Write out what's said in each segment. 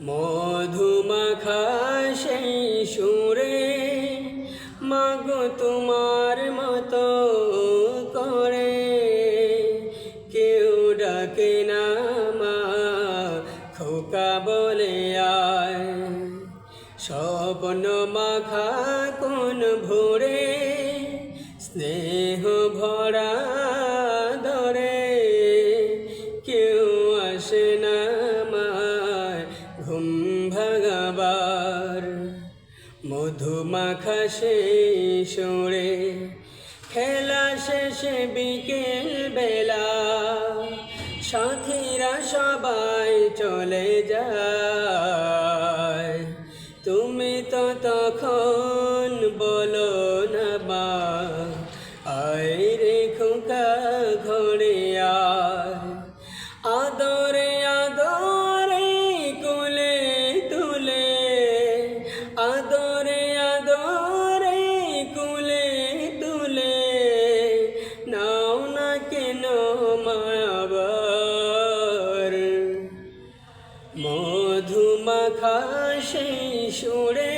মধুমাখা সেই সুরে মাগো তোমার মতো করে কেউ ডাকে না মা খোকা বলে আয়। স্বপ্ন মাখা কোন ভোরে স্নেহ ভরা ধরে কেউ আসে না মায় ঘুম ভাঙাবার। মধুমাখা সেই সুরে খেলা শেষে বিকেল বেলা সাথীরা সবাই চলে যায়। তুমি তো তখন বলো না মা আয় রে খোকা ঘরে আয়। আদরে আদরে কোলে তুলে আদরে আদরে কোলে তুলে নাও না কেন মায়াবার। মধুমাখা সেই সুরে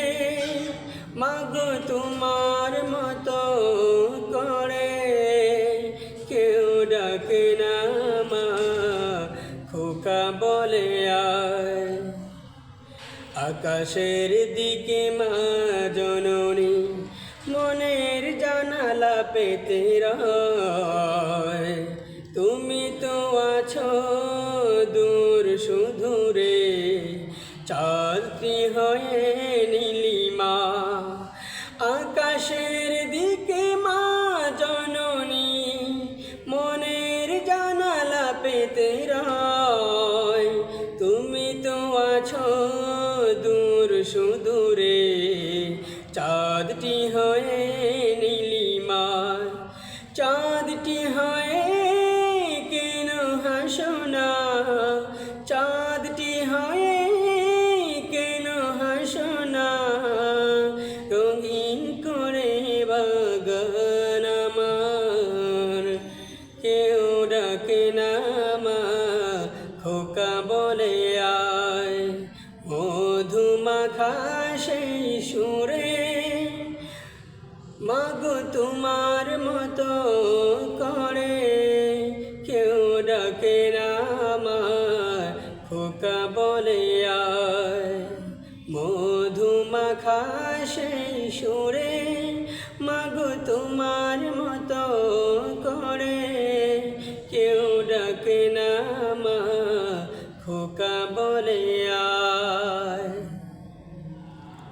মাগো তোমার মতো করে কেউ ডাকে না মা খোকা বলে আয়। আকাশের দিকে মা জননী মনের জানালা পেতে রয়। তুমি তো আছো দূর সুদূরে চাঁদটি হয়ে নীলিমা। আকাশের দিকে মা জননী মনের জানালা পেতে রয়। তুমি তো আছো দূর সুদূরে চাঁদটি হয়ে নীলিমা। চাঁদটি হয়ে কেন হাসো না চাঁদটি হয়ে কেন হাসো না রঙিন করে বাগান আমার কেউ ডাকে না মা খোকা বলে আয়। মধুমাখা সেই সুরে মাগো তোমার মতো করে কেউ ডাকে না মা খোকা বলে আয়। মধুমাখা সেই সুরে মাগো তোমার মতো করে কেউ ডাকে না মা খোকা বলে আয়।